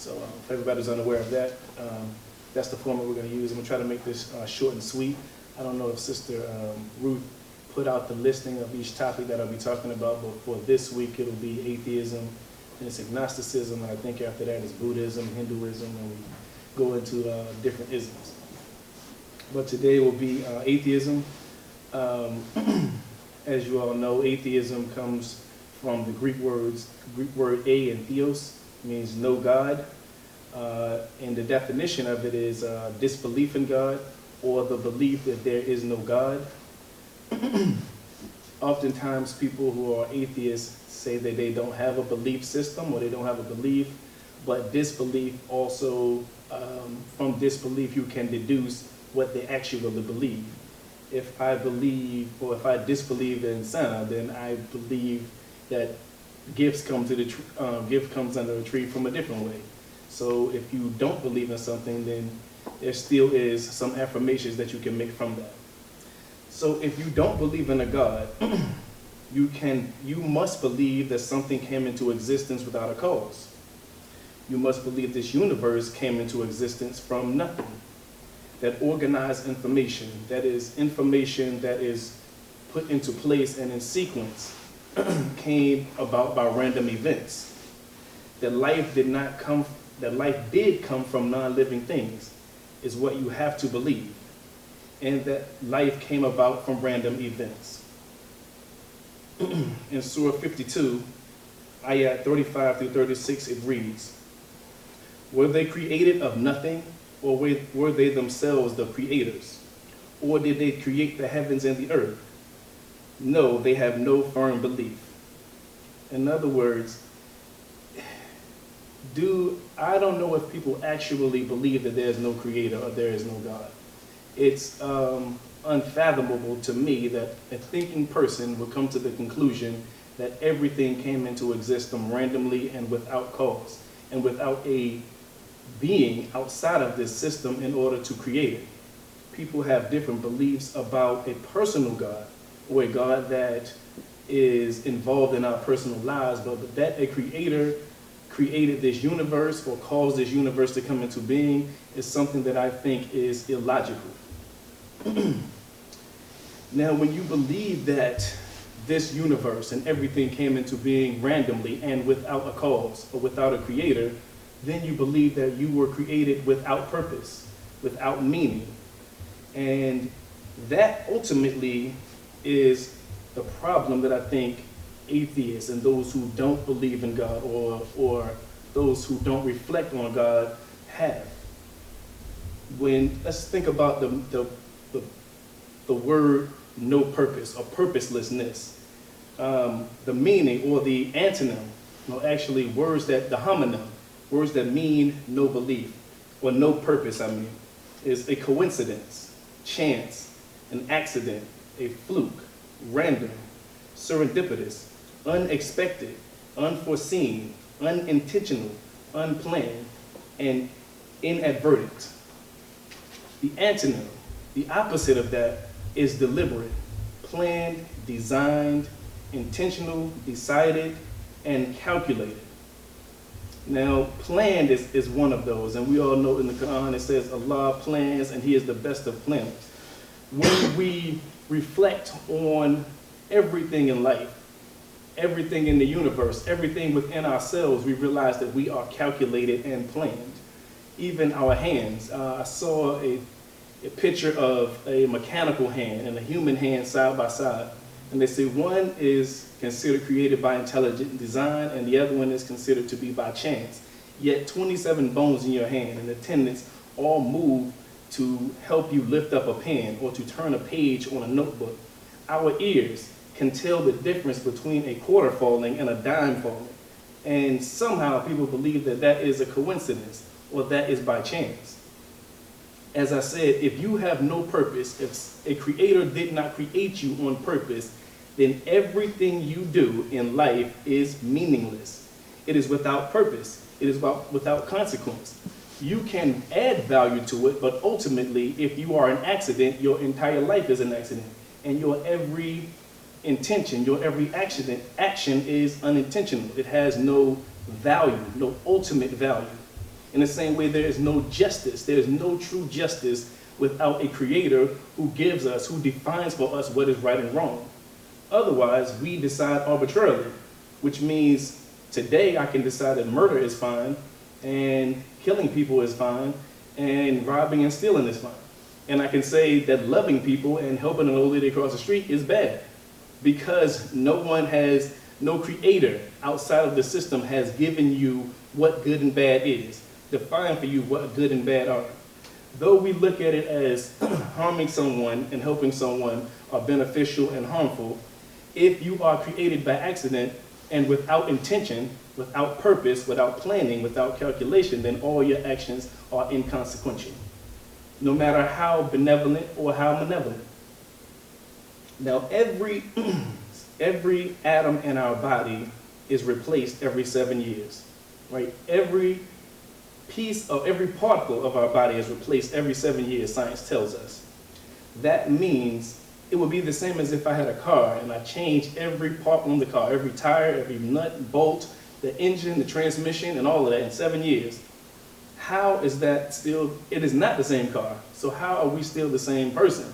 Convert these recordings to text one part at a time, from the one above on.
So if everybody's unaware of that, that's the format we're going to use. I'm going to try to make this short and sweet. I don't know if Sister Ruth put out the listing of each topic that I'll be talking about, but for this week it'll be atheism and it's agnosticism, and I think after that is Buddhism, Hinduism, and we go into different isms. But today will be atheism. As you all know, atheism comes from the Greek word a and theos, means no God. And the definition of it is disbelief in God, or the belief that there is no God. Oftentimes people who are atheists say that they don't have a belief system or they don't have a belief, but disbelief also, from disbelief you can deduce what they actually believe. If I believe, or if I disbelieve in Santa, then I believe that gifts come to the gift comes under a tree from a different way. So if you don't believe in something, then there still is some affirmations that you can make from that. So if you don't believe in a God, you must believe that something came into existence without a cause. You must believe this universe came into existence from nothing. That organized information, that is information that is put into place and in sequence, came about by random events. That life did come from non-living things is what you have to believe. And that life came about from random events. In Surah 52, ayat 35 through 36, it reads, "Were they created of nothing, or were they themselves the creators? Or did they create the heavens and the earth? No, they have no firm belief." In other words, I don't know if people actually believe that there is no creator or there is no God. It's unfathomable to me that a thinking person would come to the conclusion that everything came into existence randomly and without cause, and without a being outside of this system in order to create it. People have different beliefs about a personal God, or a God that is involved in our personal lives, but that a creator created this universe or caused this universe to come into being is something that I think is illogical. Now, when you believe that this universe and everything came into being randomly and without a cause or without a creator, then you believe that you were created without purpose, without meaning. And that ultimately is the problem that I think atheists and those who don't believe in God or those who don't reflect on God have. Let's think about the word no purpose or purposelessness. The meaning or the antonym, actually the homonym, words that mean no belief or no purpose, is a coincidence, chance, an accident, a fluke, random, serendipitous, unexpected, unforeseen, unintentional, unplanned, and inadvertent. The antonym, the opposite of that, is deliberate, planned, designed, intentional, decided, and calculated. Now, planned is one of those, and we all know in the Quran it says Allah plans and He is the best of planners. When we reflect on everything in life, everything in the universe, everything within ourselves, we realize that we are calculated and planned. Even our hands. I saw a picture of a mechanical hand and a human hand side by side. And they say one is considered created by intelligent design and the other one is considered to be by chance. Yet 27 bones in your hand and the tendons all move to help you lift up a pen or to turn a page on a notebook. Our ears can tell the difference between a quarter falling and a dime falling. And somehow people believe that that is a coincidence or that is by chance. As I said, if you have no purpose, if a creator did not create you on purpose, then everything you do in life is meaningless. It is without purpose. It is without consequence. You can add value to it, but ultimately, if you are an accident, your entire life is an accident. And your every intention, your every action is unintentional. It has no value, no ultimate value. In the same way, there is no justice. There is no true justice without a creator who gives us, who defines for us what is right and wrong. Otherwise, we decide arbitrarily, which means today I can decide that murder is fine, and killing people is fine, and robbing and stealing is fine. And I can say that loving people and helping an old lady across the street is bad, because no creator outside of the system has given you what good and bad is, defined for you what good and bad are. Though we look at it as harming someone and helping someone are beneficial and harmful, if you are created by accident and without intention, without purpose, without planning, without calculation, then all your actions are inconsequential, no matter how benevolent or how malevolent. Now, every atom in our body is replaced every 7 years, right? Every piece of every particle of our body is replaced every 7 years, science tells us. That means it would be the same as if I had a car and I changed every part on the car, every tire, every nut, bolt, the engine, the transmission, and all of that in 7 years. How is that still, it is not the same car, so how are we still the same person?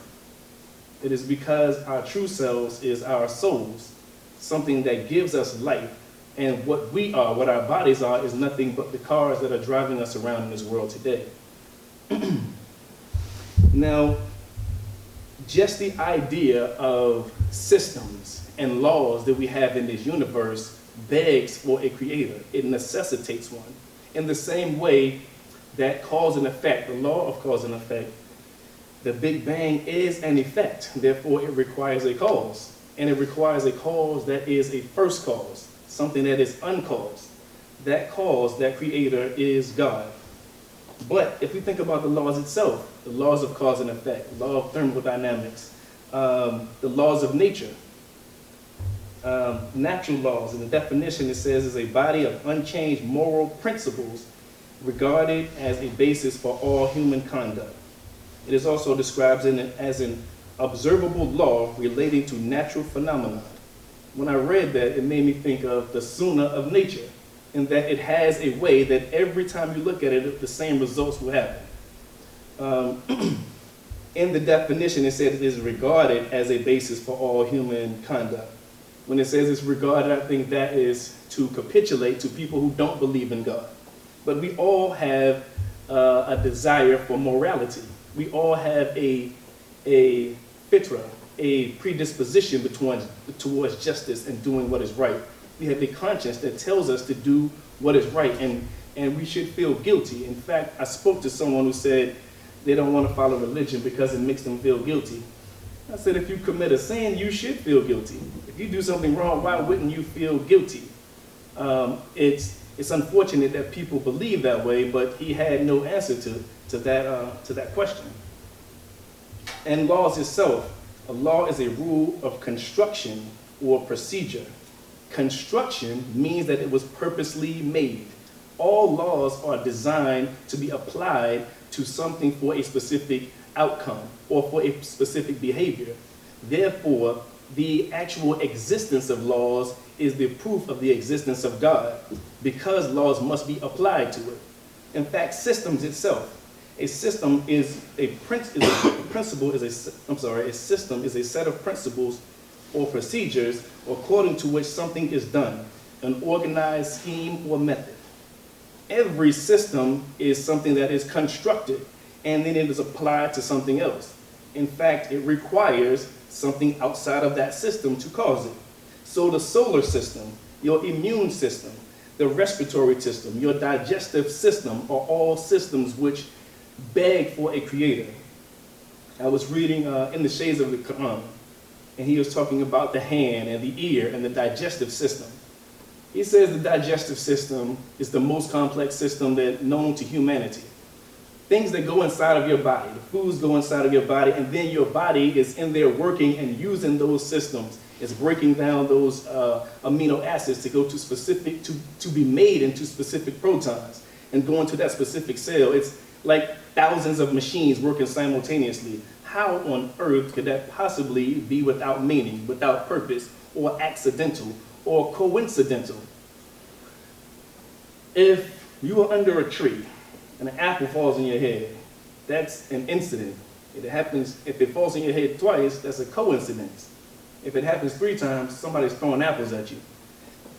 It is because our true selves is our souls, something that gives us life, and what we are, what our bodies are, is nothing but the cars that are driving us around in this world today. Now, just the idea of systems and laws that we have in this universe begs for a creator. It necessitates one. In the same way that cause and effect, the law of cause and effect, the Big Bang is an effect. Therefore, it requires a cause. And it requires a cause that is a first cause, something that is uncaused. That cause, that creator, is God. But if we think about the laws itself, the laws of cause and effect, the law of thermodynamics, the laws of nature, natural laws, and the definition it says is a body of unchanged moral principles regarded as a basis for all human conduct. It is also described as an observable law relating to natural phenomena. When I read that, it made me think of the sunnah of nature, in that it has a way that every time you look at it, the same results will happen. In the definition, it said it is regarded as a basis for all human conduct. When it says it's regarded, I think that is to capitulate to people who don't believe in God. But we all have a desire for morality. We all have a fitra, a predisposition towards justice and doing what is right. We have a conscience that tells us to do what is right, and we should feel guilty. In fact, I spoke to someone who said they don't want to follow religion because it makes them feel guilty. I said, if you commit a sin, you should feel guilty. If you do something wrong, why wouldn't you feel guilty? It's unfortunate that people believe that way, but he had no answer to that question. And laws itself, a law is a rule of construction or procedure. Construction means that it was purposely made. All laws are designed to be applied to something for a specific outcome or for a specific behavior. Therefore, the actual existence of laws is the proof of the existence of God, because laws must be applied to it. In fact, systems itself, a system is a system is a set of principles or procedures according to which something is done, an organized scheme or method. Every system is something that is constructed and then it is applied to something else. In fact, it requires something outside of that system to cause it. So the solar system, your immune system, the respiratory system, your digestive system are all systems which beg for a creator. I was reading In the Shades of the Quran, and he was talking about the hand and the ear and the digestive system. He says the digestive system is the most complex system known to humanity. Things that go inside of your body, the foods go inside of your body, and then your body is in there working and using those systems. It's breaking down those amino acids to go to specific, to be made into specific protons and go into that specific cell. It's like thousands of machines working simultaneously. How on earth could that possibly be without meaning, without purpose, or accidental, or coincidental? If you are under a tree and an apple falls in your head, that's an incident. If it happens, if it falls in your head twice, that's a coincidence. If it happens 3 times, somebody's throwing apples at you.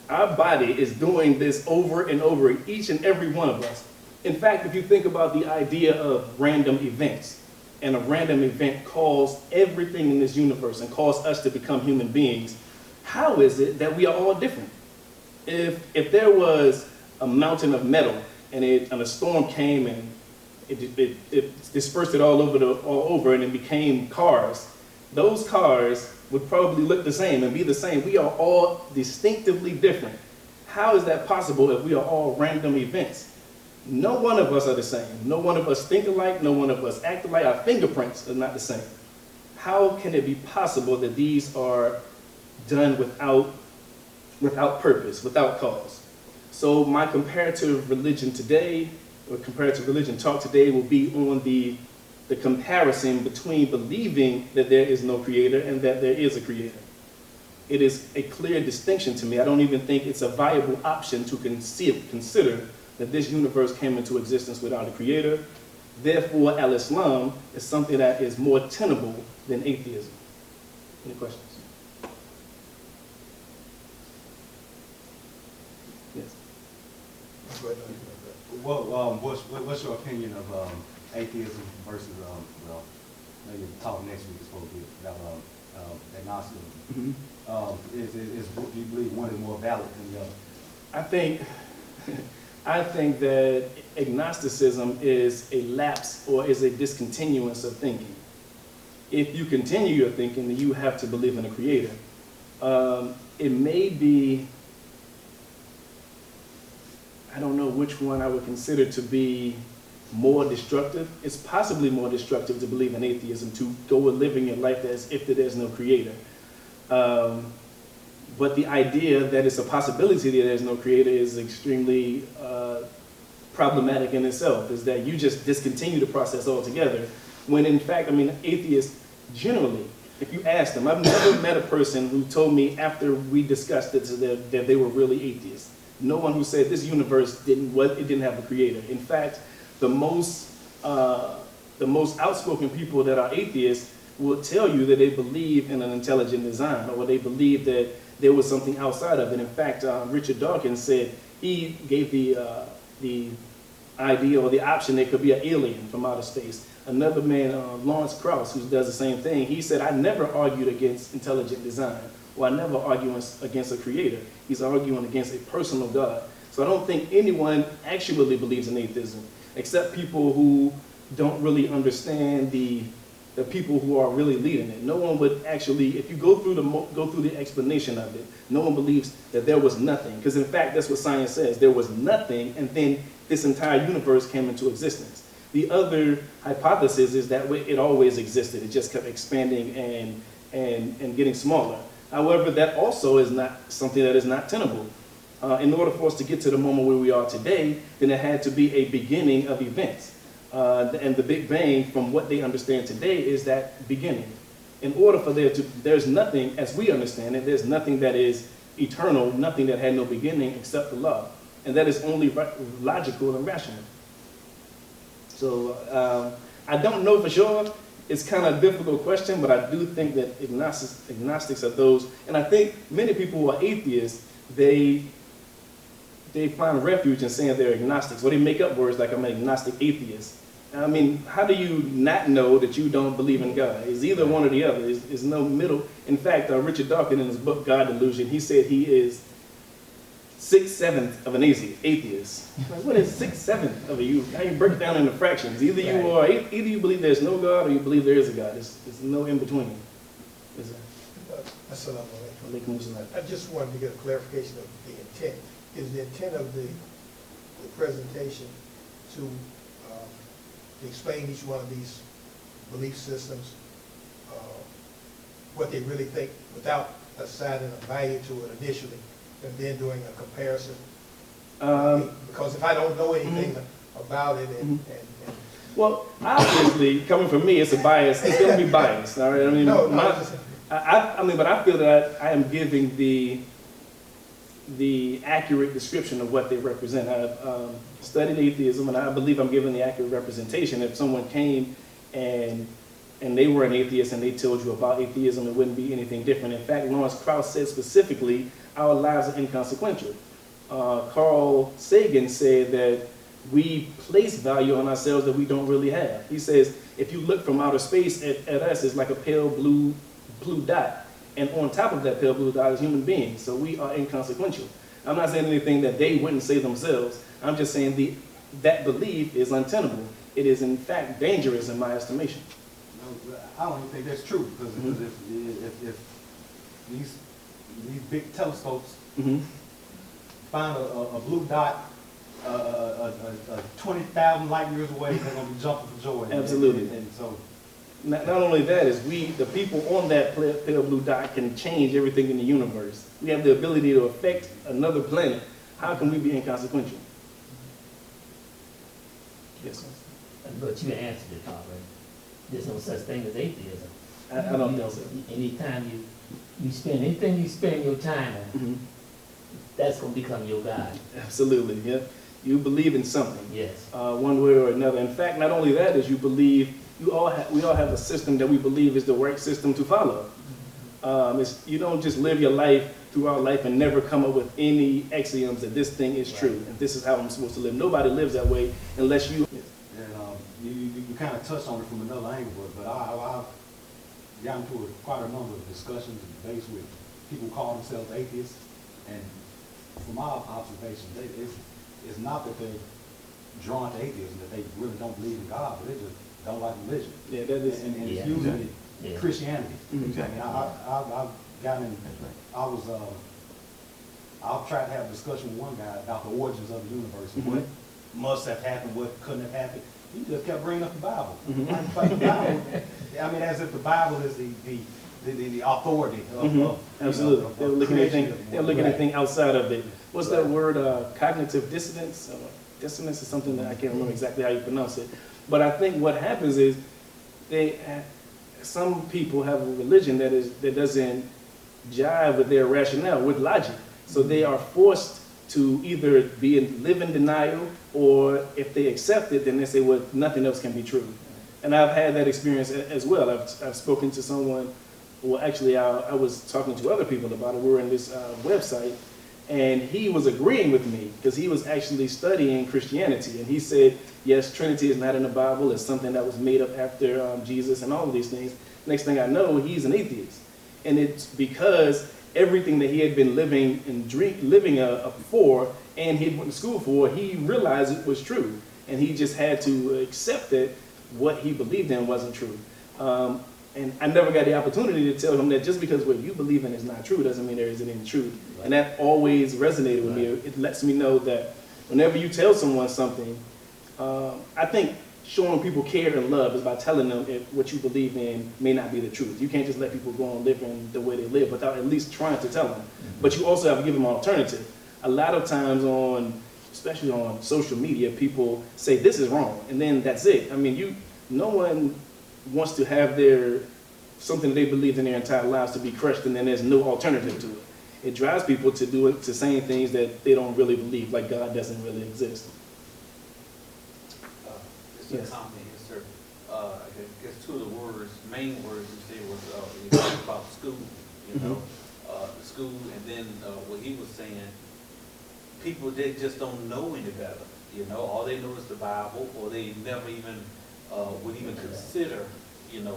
Our body is doing this over and over, each and every one of us. In fact, if you think about the idea of random events, and a random event caused everything in this universe and caused us to become human beings, how is it that we are all different? If there was a mountain of metal and a storm came and it dispersed it all over and it became cars, those cars would probably look the same and be the same. We are all distinctively different. How is that possible if we are all random events? No one of us are the same. No one of us think alike. No one of us act alike. Our fingerprints are not the same. How can it be possible that these are done without purpose, without cause? So my comparative religion today, or comparative religion talk today, will be on the comparison between believing that there is no creator and that there is a creator. It is a clear distinction to me. I don't even think it's a viable option to consider that this universe came into existence without a creator. Therefore, al-Islam is something that is more tenable than atheism. Any questions? Yes. Well, what's your opinion of atheism versus, well, maybe talk next week is supposed to be about agnosticism. Do you believe one is more valid than the other? I think that agnosticism is a lapse or is a discontinuance of thinking. If you continue your thinking, then you have to believe in a creator. It may be, I don't know which one I would consider to be more destructive. It's possibly more destructive to believe in atheism, to go living your life as if there's no creator. But the idea that it's a possibility that there's no creator is extremely problematic in itself, is that you just discontinue the process altogether, when in fact, I mean, atheists generally, if you ask them, I've never met a person who told me after we discussed this that they were really atheists. No one who said this universe didn't have a creator. In fact, the most outspoken people that are atheists will tell you that they believe in an intelligent design, or they believe that there was something outside of it. In fact, Richard Dawkins said he gave the idea or the option that it could be an alien from outer space. Another man, Lawrence Krauss, who does the same thing, he said, I never argued against intelligent design, or I never argue against a creator. He's arguing against a personal God. So I don't think anyone actually believes in atheism, except people who don't really understand the people who are really leading it. No one would actually, if you go through the explanation of it, no one believes that there was nothing. Because in fact, that's what science says. There was nothing, and then this entire universe came into existence. The other hypothesis is that it always existed. It just kept expanding and getting smaller. However, that also is not something that is not tenable. In order for us to get to the moment where we are today, then it had to be a beginning of events. And the Big Bang, from what they understand today, is that beginning. In order for there's nothing, as we understand it, there's nothing that is eternal, nothing that had no beginning except the love. And that is only logical and rational. So I don't know for sure. It's kind of a difficult question, but I do think that agnostics are those, and I think many people who are atheists, they find refuge in saying they're agnostics, or they make up words like I'm an agnostic atheist. I mean, how do you not know that you don't believe in God? It's either one or the other. There's no middle. In fact, Richard Dawkins, in his book, God Delusion, he said he is 6/7 of an atheist. Like, what is 6/7 of you? How you break it down into fractions? Either you believe there's no God, or you believe there is a God. There's no in between. Assalamu alaikum. I just wanted to get a clarification of the intent. Is the intent of the presentation to explain each one of these belief systems, what they really think, without assigning a value to it initially, and then doing a comparison? Because if I don't know anything about it, well, obviously, coming from me, it's a bias. It's going to be biased. All right. I mean, but I feel that I am giving the accurate description of what they represent. I've studied atheism, and I believe I'm giving the accurate representation. If someone came and they were an atheist and they told you about atheism, it wouldn't be anything different. In fact, Lawrence Krauss said specifically, our lives are inconsequential. Carl Sagan said that we place value on ourselves that we don't really have. He says, if you look from outer space at us, it's like a pale blue dot. And on top of that pale blue dot is human beings. So we are inconsequential. I'm not saying anything that they wouldn't say themselves. I'm just saying that belief is untenable. It is in fact dangerous in my estimation. No, I don't even think that's true, because if these big telescopes find a blue dot 20,000 light years away, they're going to be jumping for joy. Absolutely. And so, not only that, is the people on that pale blue dot can change everything in the universe. We have the ability to affect another planet. How can we be inconsequential? Yes. But you answered it already. There's no such thing as atheism. I don't think so. Anytime you spend anything you spend your time on, that's going to become your God. Absolutely, yeah. You believe in something. Yes. One way or another. In fact, not only that is we all have a system that we believe is the right system to follow. You don't just live your life throughout life and never come up with any axioms that this thing is true and this is how I'm supposed to live. Nobody lives that way unless you. And you kind of touched on it from another angle, but I've gotten into quite a number of discussions and debates with people who call themselves atheists, and from my observation, it's not that they're drawn to atheism, that they really don't believe in God, but they just don't like religion. Yeah, that is. And it's usually Christianity. Exactly. I've gotten in, I've tried to have a discussion with one guy about the origins of the universe, and what must have happened, what couldn't have happened. He just kept bringing up the Bible. Like the Bible, I mean, as if the Bible is the authority of Absolutely. They're looking at anything outside of it. What's that word? Cognitive dissonance? Dissonance is something that I can't remember exactly how you pronounce it. But I think what happens is some people have a religion that doesn't jive with their rationale, with logic. So they are forced to either live in denial, or if they accept it, then they say, well, nothing else can be true. And I've had that experience as well. I've spoken to someone, well, actually, I was talking to other people about it. We were in this website, and he was agreeing with me because he was actually studying Christianity. And he said, yes, Trinity is not in the Bible. It's something that was made up after Jesus and all of these things. Next thing I know, he's an atheist. And it's because everything that he had been living for, and he went to school for, he realized it was true. And he just had to accept that what he believed in wasn't true. And I never got the opportunity to tell him that just because what you believe in is not true doesn't mean there isn't any truth. And that always resonated with me. It lets me know that whenever you tell someone something, I think showing people care and love is by telling them if what you believe in may not be the truth. You can't just let people go on living the way they live without at least trying to tell them. But you also have to give them an alternative. A lot of times especially on social media, people say this is wrong, and then that's it. I mean, no one wants to have something that they believed in their entire lives to be crushed, and then there's no alternative to it. It drives people to saying things that they don't really believe, like God doesn't really exist. Yes. Comment here, sir. I guess two of the main words you said was you talked about school, school, and then what he was saying, people, they just don't know any better. All they know is the Bible, or they never even would even consider,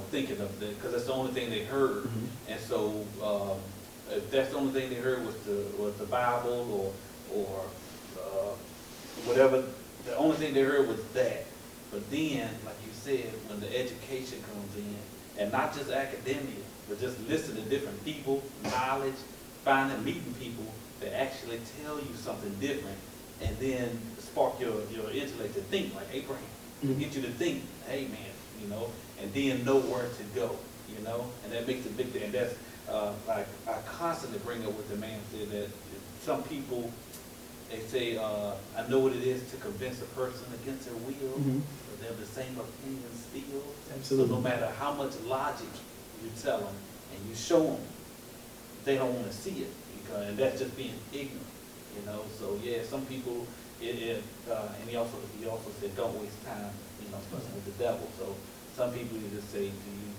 thinking of that, because that's the only thing they heard. And so if that's the only thing they heard was the Bible or whatever, the only thing they heard was that. But then, like you said, when the education comes in, and not just academia, but just listen to different people, knowledge, meeting people that actually tell you something different, and then spark your intellect to think, like Abraham, get you to think, hey man, and then know where to go, and that makes a big thing. And that's like I constantly bring up what the man said, that some people, they say, I know what it is to convince a person against their will, but they have the same opinion still. Absolutely. So no matter how much logic you tell them and you show them, they don't want to see it, because, and that's just being ignorant, you know. So yeah, some people, and he also said, don't waste time, you know, fussing with the devil. So some people you just say, do you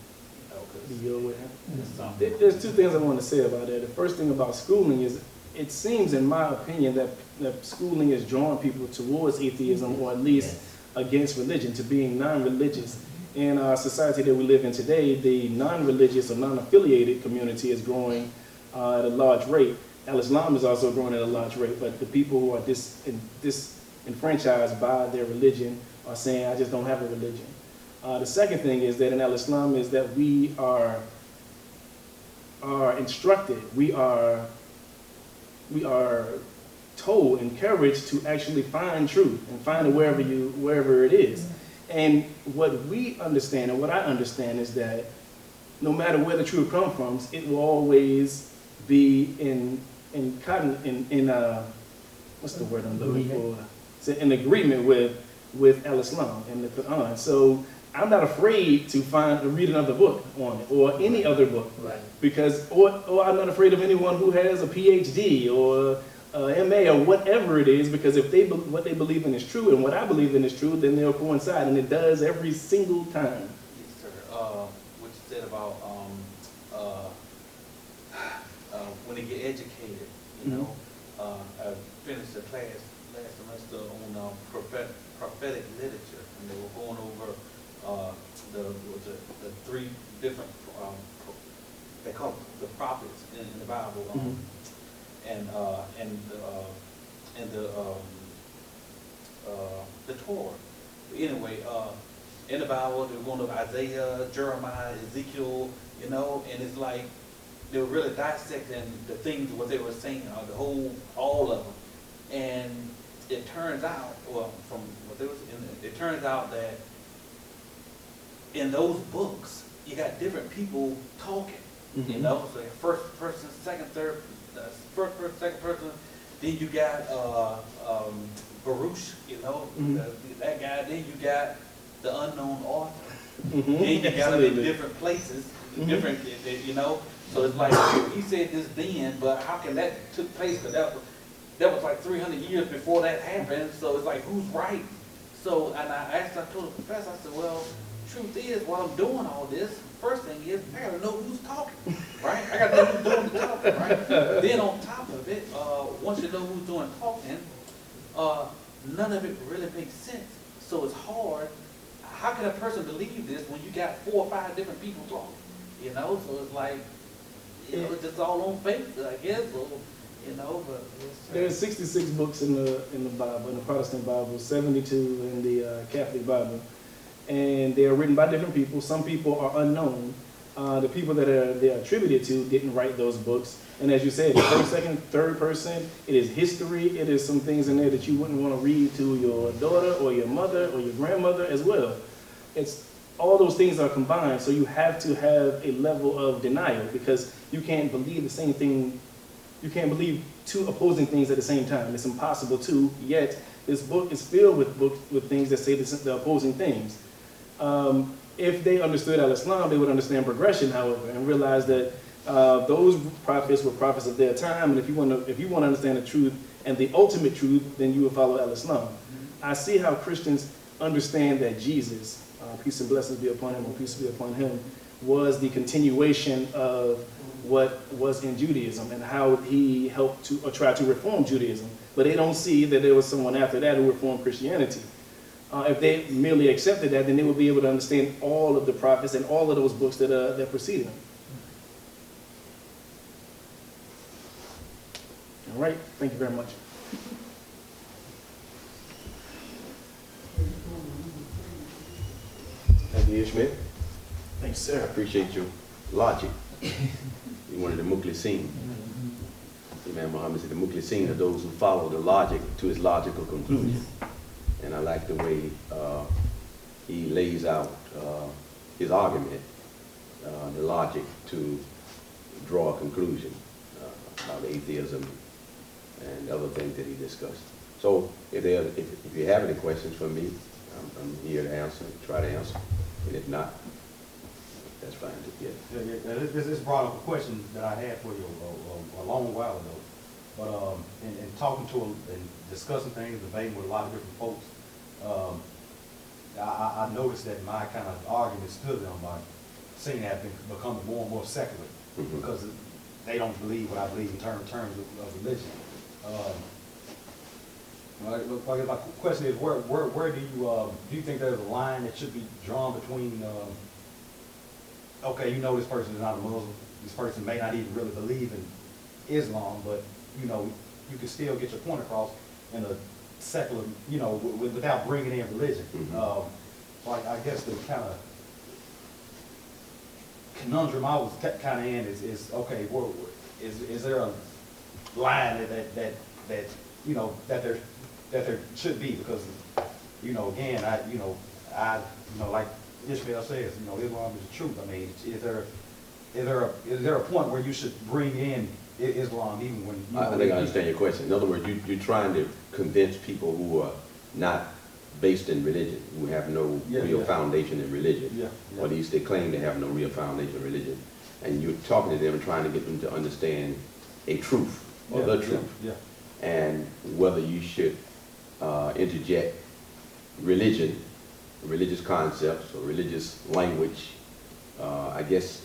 know, because Be your way. it's something. There's two things I want to say about that. The first thing about schooling is, it seems, in my opinion, that schooling is drawing people towards atheism, or at least against religion, to being non-religious. In our society that we live in today, the non-religious or non-affiliated community is growing at a large rate. Al-Islam is also growing at a large rate, but the people who are disenfranchised by their religion are saying, I just don't have a religion. The second thing is that in Al-Islam is that we are instructed, we are told, encouraged to actually find truth and find it wherever it is. And what we understand, and what I understand, is that no matter where the truth comes from, it will always be in what's the word I'm looking for? So in agreement with Al-Islam and the Quran. So I'm not afraid to read another book on it, or any other book, Right. because or I'm not afraid of anyone who has a PhD or MA or whatever it is, because if what they believe in is true and what I believe in is true, then they'll coincide, and it does every single time. Yes, sir. What you said about when they get educated, you know, I finished a class last semester on prophetic literature, and they were going over the three different they call them the prophets in the Bible, and the Torah. Anyway, in the Bible, they were going over Isaiah, Jeremiah, Ezekiel, you know, and it's like they were really dissecting the things, what they were saying, all of them. And it turns out, well, from what they was it turns out that in those books, you got different people talking, you know, so first person, second, third, first person, second person, then you got Baruch, you know, that guy, then you got the unknown author, then you got them in different places, different, you know, so it's like, he said this then, but how can that took place, because that was like 300 years before that happened, so it's like, who's right? So, and I told the professor, I said, well, truth is, while I'm doing all this, first thing is, I gotta know who's talking, right? I gotta know who's doing the talking, right? Then on top of it, once you know who's doing talking, none of it really makes sense. So it's hard. How can a person believe this when you got 4 or 5 different people talking? You know, so it's like, you know, it's just all on faith, I guess, or, you know, but There's 66 books in the Bible, in the Protestant Bible, 72 in the Catholic Bible, and they are written by different people. Some people are unknown. The people that they're attributed to didn't write those books. And as you said, the first, second, third person, it is history. It is some things in there that you wouldn't want to read to your daughter or your mother or your grandmother as well. It's all those things are combined, so you have to have a level of denial, because you can't believe the same thing. You can't believe 2 opposing things at the same time. It's impossible to, yet this book is filled with things that say the opposing things. If they understood Al-Islam, they would understand progression, however, and realize that those prophets were prophets of their time, and if you want to understand the truth and the ultimate truth, then you will follow Al-Islam. I see how Christians understand that Jesus, peace and blessings be upon him, or peace be upon him, was the continuation of what was in Judaism and how he helped to, or tried to reform Judaism. But they don't see that there was someone after that who reformed Christianity. If they merely accepted that, then they would be able to understand all of the prophets and all of those books that preceded them. All right, thank you very much. Thank you, Ismael. Thanks, I sir. appreciate your logic. You're one of the mukhlisin. Imam Muhammad said the mukhlisin are those who follow the logic to his logical conclusion. And I like the way he lays out his argument, the logic to draw a conclusion about atheism and other things that he discussed. So if you have any questions for me, I'm here to answer, try to answer. And if not, That's fine, yeah. This brought up a question that I had for you a long while ago. But in talking to and discussing things, debating with a lot of different folks, I noticed that my kind of arguments to them by seeing that become more and more secular, because they don't believe what I believe in terms of religion. My question is, where do you think there's a line that should be drawn between, okay, you know this person is not a Muslim, this person may not even really believe in Islam, but you know, you can still get your point across in a secular, you know, without bringing in religion. Like, I guess the kind of conundrum I was kind of in is okay, is there a line that you know that there should be, because you know, again, I like Ismael says, you know, Islam is the truth. I mean, is there a point where you should bring in Islam even when you I think I understand your question. In other words, you're trying to convince people who are not based in religion, who have no real foundation in religion, or at least they claim to have no real foundation in religion, and you're talking to them and trying to get them to understand a truth, or the truth, and whether you should interject religion, religious concepts, or religious language, I guess,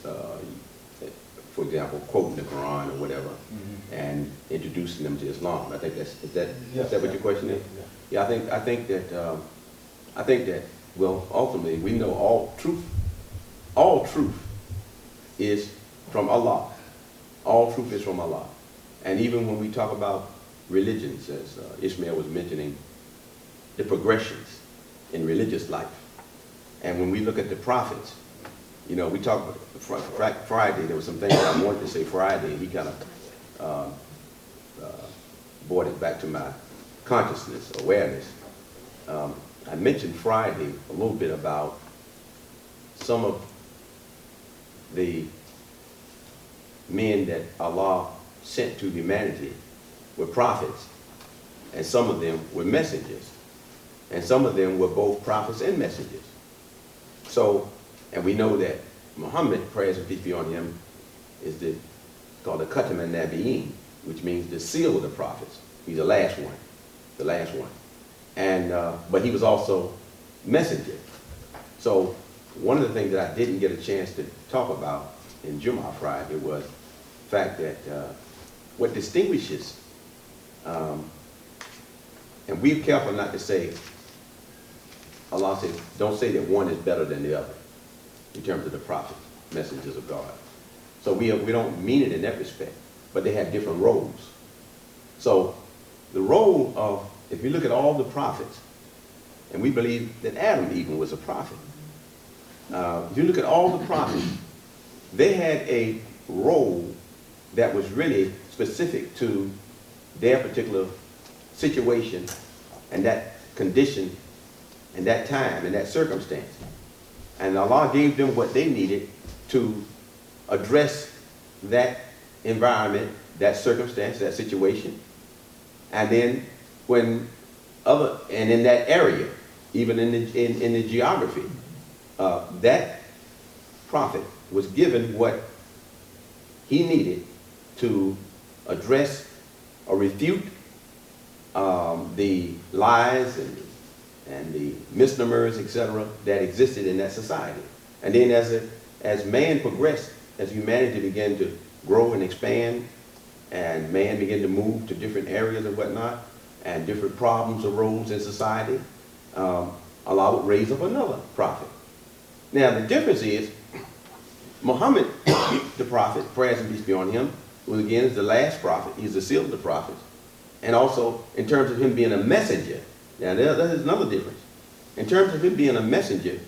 for example, quoting the Quran or whatever, and introducing them to Islam. I think is that what your question is? Yeah, I think that well, ultimately we know all truth is from Allah. All truth is from Allah. And even when we talk about religions, as Ismael was mentioning, the progressions in religious life, and when we look at the prophets, you know, we talked about Friday, there was some things that I wanted to say Friday, and he kind of brought it back to my consciousness, awareness. I mentioned Friday a little bit about some of the men that Allah sent to humanity were prophets, and some of them were messengers, and some of them were both prophets and messengers. So, and we know that Muhammad, praise and peace be on him, is called the Khatam an-Nabiyyin, which means the seal of the prophets. He's the last one, And but he was also messenger. So one of the things that I didn't get a chance to talk about in Jummah Friday was the fact that what distinguishes, and we're careful not to say, Allah says, don't say that one is better than the other in terms of the prophets, messengers of God. So we don't mean it in that respect, but they have different roles. So the role of, if you look at all the prophets, and we believe that Adam even was a prophet. If you look at all the prophets, they had a role that was really specific to their particular situation and that condition and that time and that circumstance. And Allah gave them what they needed to address that environment, that circumstance, that situation. And then and in that area, even in the geography, that prophet was given what he needed to address or refute the lies and the misnomers, etc., that existed in that society. And then as man progressed, as humanity began to grow and expand, and man began to move to different areas and whatnot, and different problems arose in society, Allah would raise up another prophet. Now the difference is, Muhammad, the prophet, praise and peace be on him, who again is the last prophet, he's the seal of the prophets, and also in terms of him being a messenger. Now there's another difference. In terms of him being a messenger,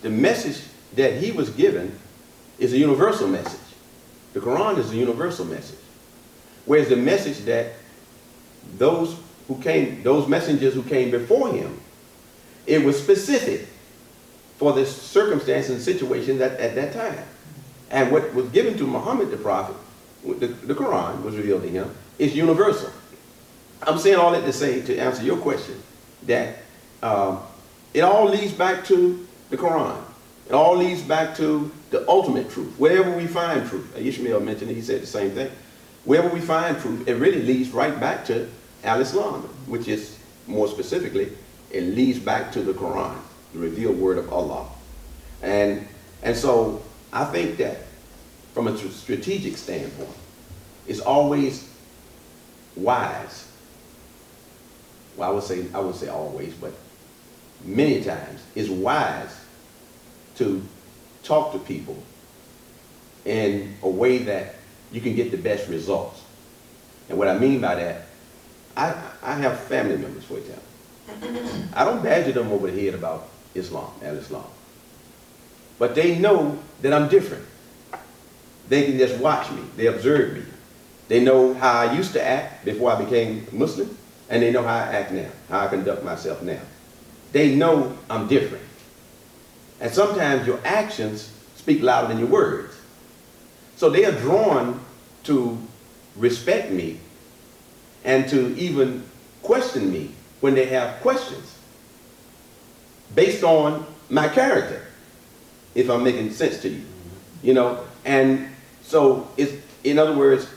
the message that he was given is a universal message. The Quran is a universal message. Whereas the message that those messengers who came before him, it was specific for the circumstances and situations at that time. And what was given to Muhammad the prophet, the Quran was revealed to him, is universal. I'm saying all that to say, to answer your question, that it all leads back to the Quran. It all leads back to the ultimate truth. Wherever we find truth, Ismael mentioned it, he said the same thing. Wherever we find truth, it really leads right back to Al-Islam, which is, more specifically, it leads back to the Quran, the revealed word of Allah. And so I think that from a strategic standpoint, it's always wise. Well, I wouldn't say always, but many times it's wise to talk to people in a way that you can get the best results. And what I mean by that, I have family members, for example. I don't badger them over the head about Islam, Al-Islam. But they know that I'm different. They can just watch me. They observe me. They know how I used to act before I became Muslim, and they know how I act now, how I conduct myself now. They know I'm different. And sometimes your actions speak louder than your words. So they are drawn to respect me and to even question me when they have questions based on my character, if I'm making sense to you, you know. And so it's, in other words,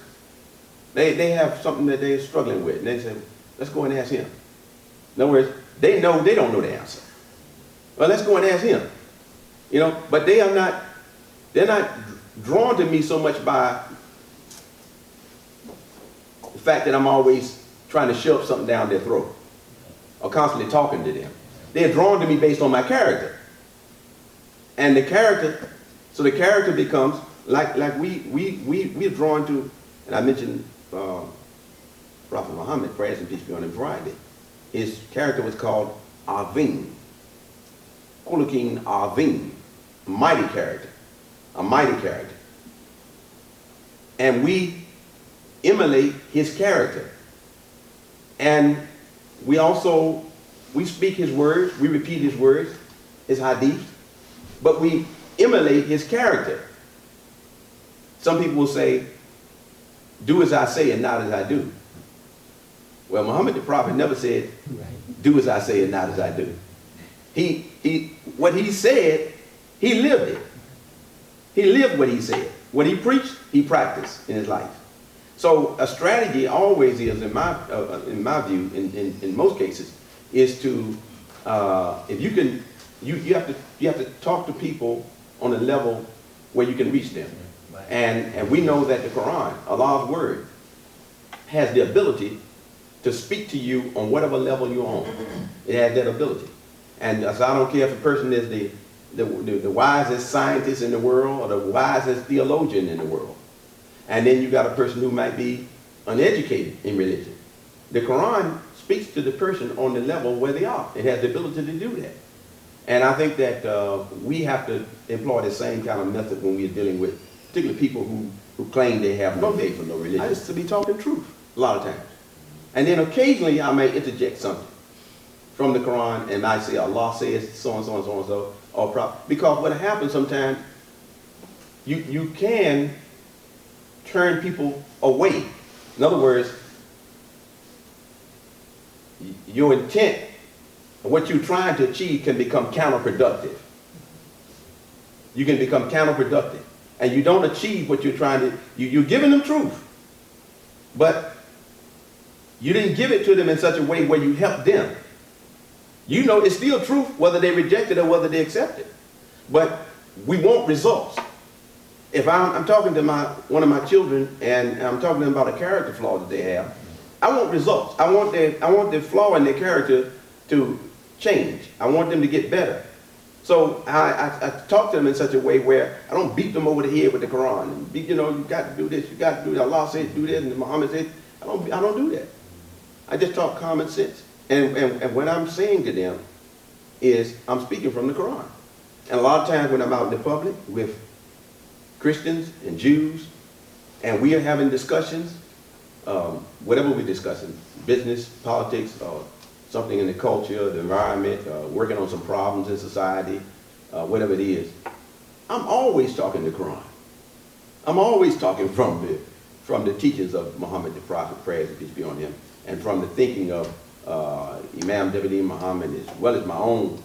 they have something that they're struggling with, and they say, let's go and ask him. In other words, they know they don't know the answer. Well, let's go and ask him. You know, but they're not drawn to me so much by the fact that I'm always trying to shove something down their throat or constantly talking to them. They're drawn to me based on my character. And the character, so the character becomes like we're drawn to, and I mentioned Prophet Muhammad, praise and peace be on him, Friday. His character was called Azim. Khuluqin Azim. Mighty character. A mighty character. And we emulate his character. And we speak his words, we repeat his words, his hadith, but we emulate his character. Some people will say, do as I say and not as I do. Well, Muhammad the Prophet never said, do as I say and not as I do. What he said, he lived it. He lived what he said. What he preached, he practiced in his life. So a strategy always is, in my view, in most cases, is to, if you can, you have to talk to people on a level where you can reach them. And we know that the Quran, Allah's word, has the ability to speak to you on whatever level you're on. It has that ability. And so I don't care if a person is the wisest scientist in the world or the wisest theologian in the world. And then you got a person who might be uneducated in religion. The Quran speaks to the person on the level where they are. It has the ability to do that. And I think that we have to employ the same kind of method when we're dealing with particularly people who claim they have no faith or no religion. I used to be talking truth a lot of times. And then occasionally I may interject something from the Quran, and I say Allah says so and so and so and so, or because what happens sometimes, you can turn people away. In other words, your intent, what you're trying to achieve, can become counterproductive. You can become counterproductive, and you don't achieve what you're trying to. You're giving them truth, but you didn't give it to them in such a way where you help them. You know it's still truth whether they reject it or whether they accept it. But we want results. If I'm talking to one of my children and I'm talking to them about a character flaw that they have, I want results. I want the flaw in their character to change. I want them to get better. So I talk to them in such a way where I don't beat them over the head with the Quran. And you know, you got to do this, you got to do that. Allah said do this, and Muhammad said, I don't do that. I just talk common sense. And what I'm saying to them is I'm speaking from the Quran. And a lot of times when I'm out in the public with Christians and Jews, and we are having discussions, whatever we're discussing, business, politics, or something in the culture, the environment, working on some problems in society, whatever it is, I'm always talking the Quran. I'm always talking from the teachings of Muhammad the Prophet, praise and peace be on him, and from the thinking of Imam Muhammad, as well as my own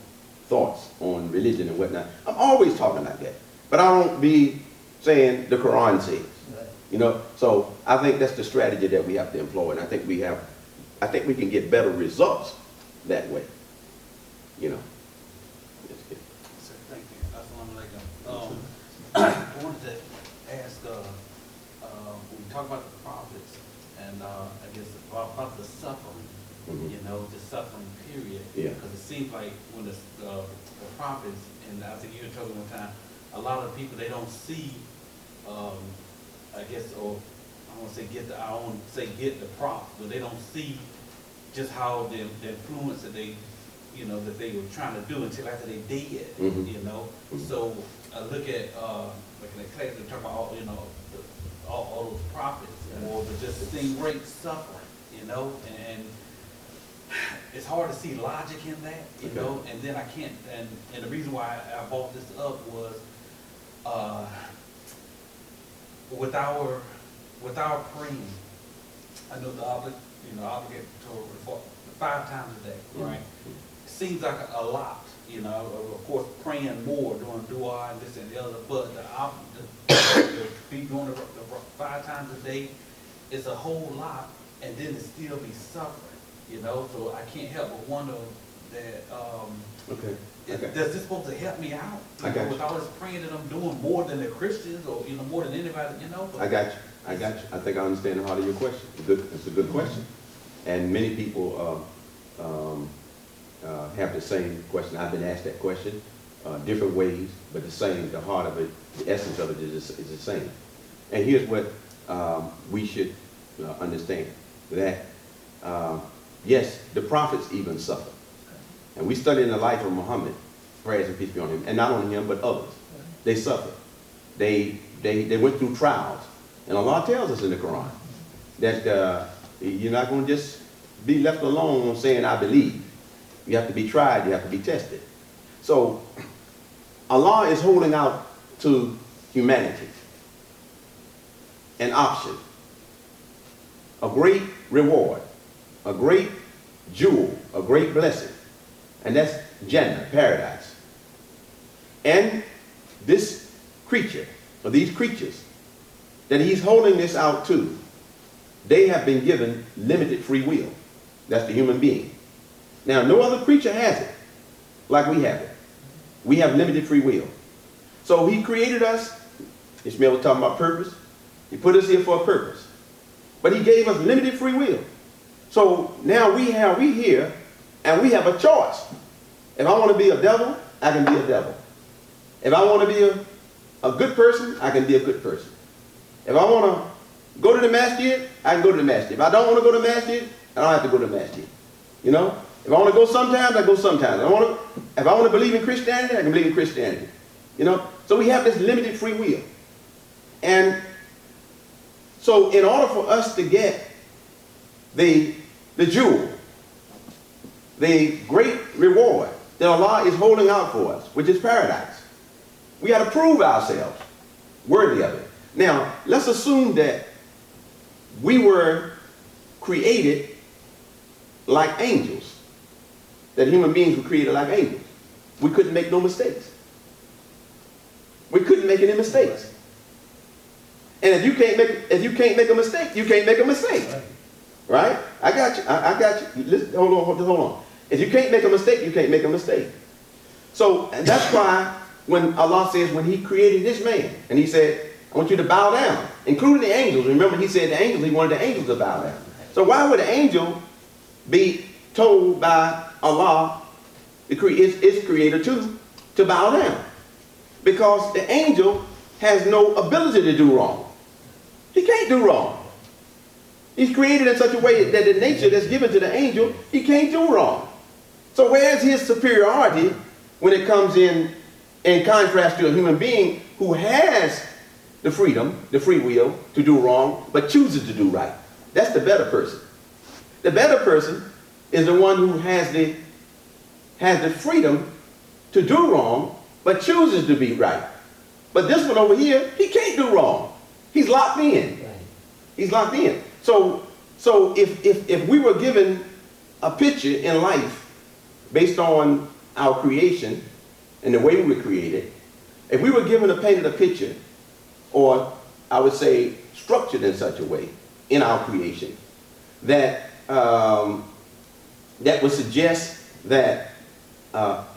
thoughts on religion and whatnot. I'm always talking like that. But I don't be saying the Quran says. Right. You know, so I think that's the strategy that we have to employ, and I think we can get better results that way. You know. So, thank you. Assalamu alaikum. I wanted to ask, when we talk about the prophets, and I guess about the suffering, you know, the suffering period. Yeah. Because it seems like when the prophets, and I think you were talking one time, a lot of people, they don't see, I guess, or I won't say get the prophets, but they don't see just how the influence that they, you know, that they were trying to do until after they did, you know. So I look at, like in the class, they talk about all, you know, all those prophets, or just the thing great suffering, you know, and it's hard to see logic in that, you know, and then I can't, and the reason why I brought this up was, with our praying, I know the obligatory for 5 times a day, right? It seems like a lot, you know, of course praying more, doing dua and this and the other, but the be doing the 5 times a day is a whole lot, and then it still be suffering, you know, so I can't help but wonder that, does this supposed to help me out? With all this praying that I'm doing more than the Christians, or, you know, more than anybody, you know? I got you. I think I understand the heart of your question. It's a good question. And many people have the same question. I've been asked that question different ways, but the heart of it, the essence of it is the same. And here's what we should understand, that yes, the prophets even suffer. And we study in the life of Muhammad, praise and peace be on him, and not only him, but others. They suffered. They went through trials. And Allah tells us in the Quran that you're not going to just be left alone saying, I believe. You have to be tried. You have to be tested. So Allah is holding out to humanity an option, a great reward, a great jewel, a great blessing. And that's Jannah, paradise. And this creature, or these creatures, that he's holding this out to, they have been given limited free will. That's the human being. Now, no other creature has it like we have it. We have limited free will. So he created us. Ismael was talking about purpose. He put us here for a purpose. But he gave us limited free will. So now we here, and we have a choice. If I want to be a devil, I can be a devil. If I want to be a good person, I can be a good person. If I want to go to the Masjid, I can go to the Masjid. If I don't want to go to the Masjid, I don't have to go to the Masjid. You know? If I want to go sometimes, I go sometimes. If I want to believe in Christianity, I can believe in Christianity. You know? So we have this limited free will. And so in order for us to get the jewel, the great reward that Allah is holding out for us, which is paradise, we got to prove ourselves worthy of it. Now, let's assume that we were created like angels, that human beings were created like angels. We couldn't make no mistakes. We couldn't make any mistakes. And if you can't make a mistake, you can't make a mistake. Right? I got you. I got you. Listen, hold on. If you can't make a mistake, you can't make a mistake. So and that's why when Allah says, when he created this man, and he said, I want you to bow down, including the angels. Remember, he said the angels, he wanted the angels to bow down. So why would an angel be told by Allah, its creator, to bow down? Because the angel has no ability to do wrong. He can't do wrong. He's created in such a way that the nature that's given to the angel, he can't do wrong. So where's his superiority when it comes in contrast to a human being who has the freedom, the free will to do wrong, but chooses to do right? That's the better person. The better person is the one who has the freedom to do wrong, but chooses to be right. But this one over here, he can't do wrong. He's locked in. He's locked in. So if we were given a picture in life based on our creation and the way we were created, if we were given painted a picture, or I would say structured in such a way in our creation, that that would suggest that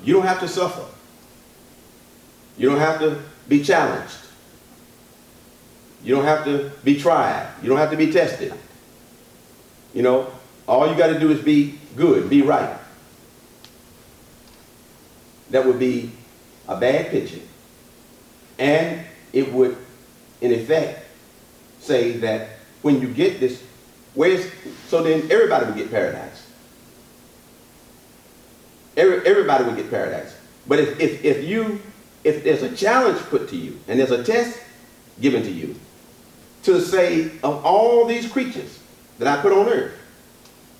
you don't have to suffer. You don't have to be challenged. You don't have to be tried. You don't have to be tested. You know, all you got to do is be good, be right. That would be a bad picture. And it would, in effect, say that when you get this, so then everybody would get paradise. Everybody would get paradise. But if there's a challenge put to you, and there's a test given to you, to say, of all these creatures that I put on earth,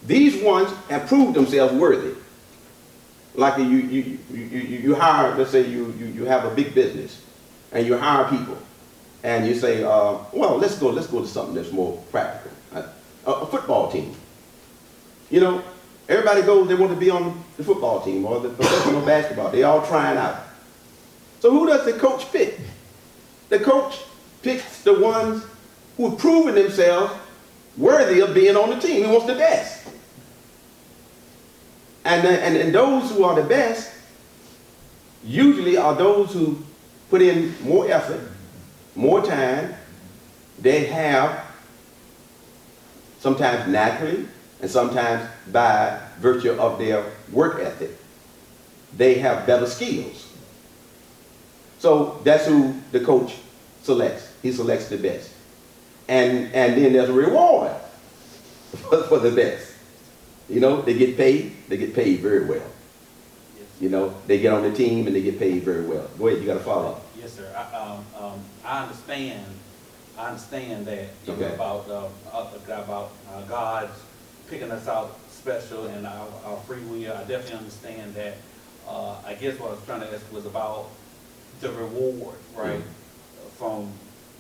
these ones have proved themselves worthy. Like you hire, let's say you have a big business, and you hire people, and you say, well, let's go to something that's more practical. A football team. You know, everybody goes, they want to be on the football team or the professional basketball. They're all trying out. So who does the coach pick? The coach picks the ones who have proven themselves worthy of being on the team. He wants the best. And those who are the best usually are those who put in more effort, more time. They have, sometimes naturally and sometimes by virtue of their work ethic, they have better skills. So that's who the coach selects. He selects the best. And then there's a reward for the best. You know, they get paid very well. Yes. You know, they get on the team and they get paid very well. Go ahead, you got to follow up. Yes, sir. I understand that, you know, Okay. about God picking us out special and our free will. I definitely understand that. I guess what I was trying to ask was about the reward, right? From,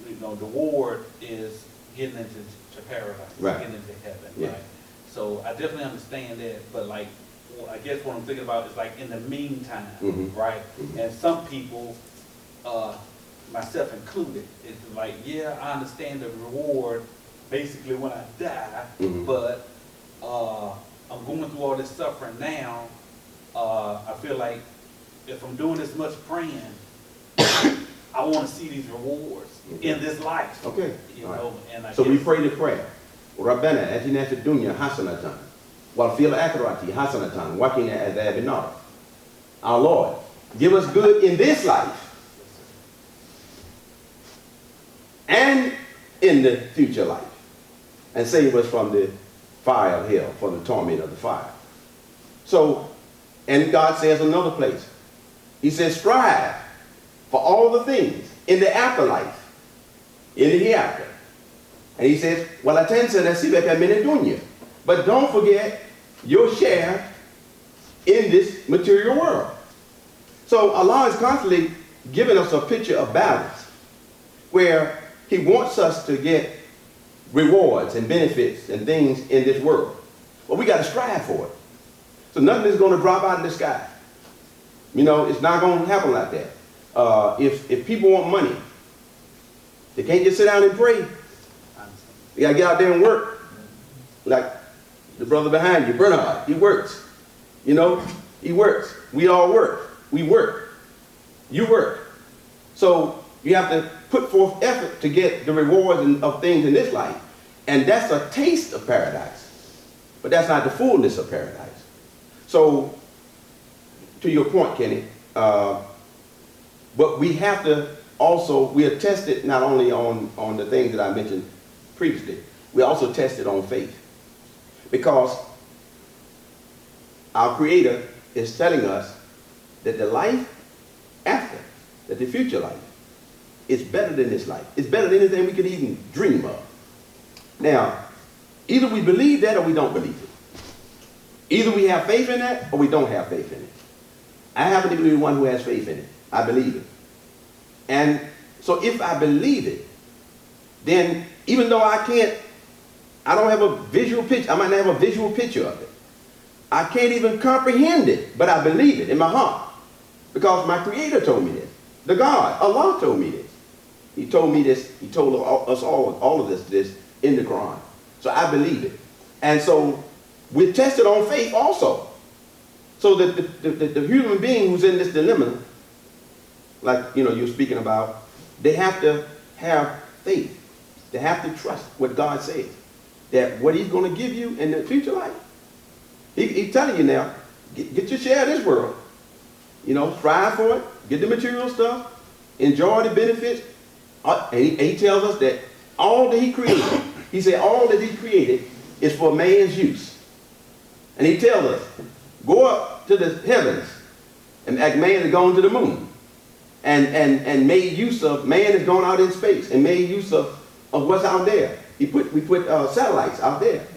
you know, the reward is getting into paradise, Right. getting into heaven, Yeah. right? So I definitely understand that, but like, well, I guess what I'm thinking about is like in the meantime, right? And some people, myself included, it's like, yeah, I understand the reward basically when I die, but I'm going through all this suffering now. I feel like if I'm doing this much praying, I want to see these rewards in this life. Okay. You All right. know, and I So guess, we pray the prayer. Rabbana atina fid dunya hasanatan wa fil akhirati hasanatan wa qina adhaban nar. Our Lord, give us good in this life and in the future life, and save us from the fire of hell, from the torment of the fire. So, and God says another place, he says, strive for all the things in the afterlife, in the hereafter. And he says, well, but don't forget your share in this material world. So Allah is constantly giving us a picture of balance, where he wants us to get rewards and benefits and things in this world. But we got to strive for it. So nothing is going to drop out of the sky. You know, it's not going to happen like that. If people want money, they can't just sit down and pray. You got to get out there and work. Like the brother behind you, Bernard, he works. You know, he works. We all work. We work. You work. So you have to put forth effort to get the rewards of things in this life. And that's a taste of paradise. But that's not the fullness of paradise. So, to your point, Kenny, but we have to also, we are tested not only on the things that I mentioned previously, we also tested on faith. Because our Creator is telling us that the life after, that the future life, is better than this life. It's better than anything we could even dream of. Now, either we believe that or we don't believe it. Either we have faith in that or we don't have faith in it. I happen to be the one who has faith in it. I believe it. And so if I believe it, then even though I don't have a visual picture, I might not have a visual picture of it, I can't even comprehend it, but I believe it in my heart. Because my Creator told me this. The God, Allah told me this. He told me this, he told us all of this in the Quran. So I believe it. And so we're tested on faith also. So the human being who's in this dilemma, like you're speaking about, they have to have faith. They have to trust what God says. That what he's going to give you in the future life. He's telling you now, get your share of this world. Strive for it, get the material stuff, enjoy the benefits. And he tells us that all that he created, he said all that he created is for man's use. And he tells us, go up to the heavens, and man has gone to the moon, and made use of, man has gone out in space, and made use of what's out there. We put satellites out there.